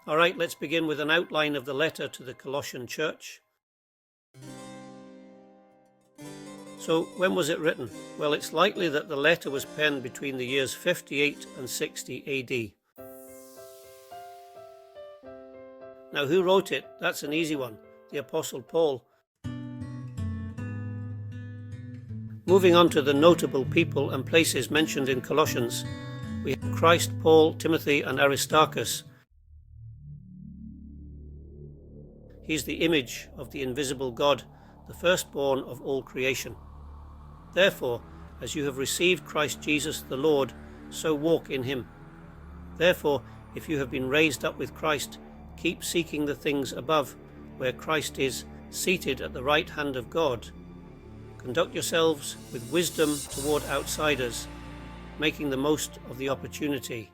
All right, let's begin with an outline of the letter to the Colossian church. So, when was it written? Well, it's likely that the letter was penned between the years 58 and 60 AD. Now, who wrote it? That's an easy one. The Apostle Paul. Moving on to the notable people and places mentioned in Colossians, we have Christ, Paul, Timothy, and Aristarchus. He is the image of the invisible God, the firstborn of all creation. Therefore, as you have received Christ Jesus the Lord, so walk in him. Therefore, if you have been raised up with Christ, keep seeking the things above, where Christ is seated at the right hand of God. Conduct yourselves with wisdom toward outsiders, making the most of the opportunity.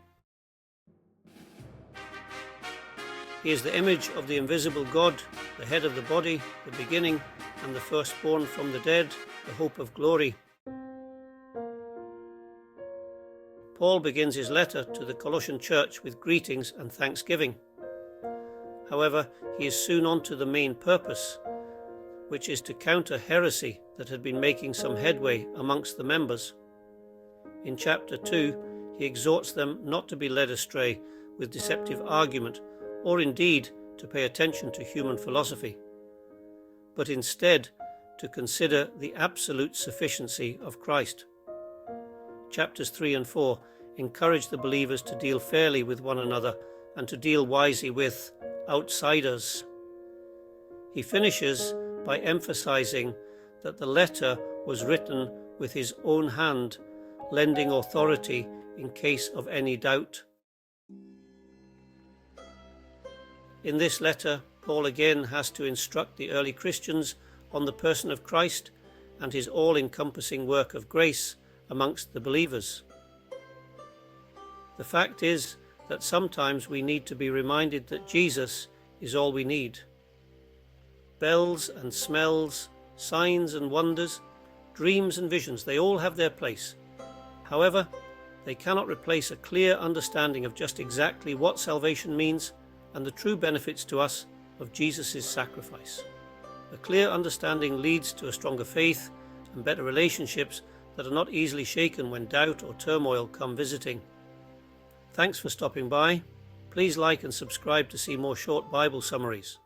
He is the image of the invisible God, the head of the body, the beginning, and the firstborn from the dead, the hope of glory. Paul begins his letter to the Colossian church with greetings and thanksgiving. However, he is soon on to the main purpose, which is to counter heresy that had been making some headway amongst the members. In chapter 2, he exhorts them not to be led astray with deceptive argument, or indeed to pay attention to human philosophy, but instead to consider the absolute sufficiency of Christ. Chapters 3 and 4 encourage the believers to deal fairly with one another and to deal wisely with outsiders. He finishes by emphasizing that the letter was written with his own hand, lending authority in case of any doubt. In this letter, Paul again has to instruct the early Christians on the person of Christ and his all-encompassing work of grace amongst the believers. The fact is that sometimes we need to be reminded that Jesus is all we need. Bells and smells, signs and wonders, dreams and visions, they all have their place. However, they cannot replace a clear understanding of just exactly what salvation means and the true benefits to us of Jesus' sacrifice. A clear understanding leads to a stronger faith and better relationships that are not easily shaken when doubt or turmoil come visiting. Thanks for stopping by. Please like and subscribe to see more short Bible summaries.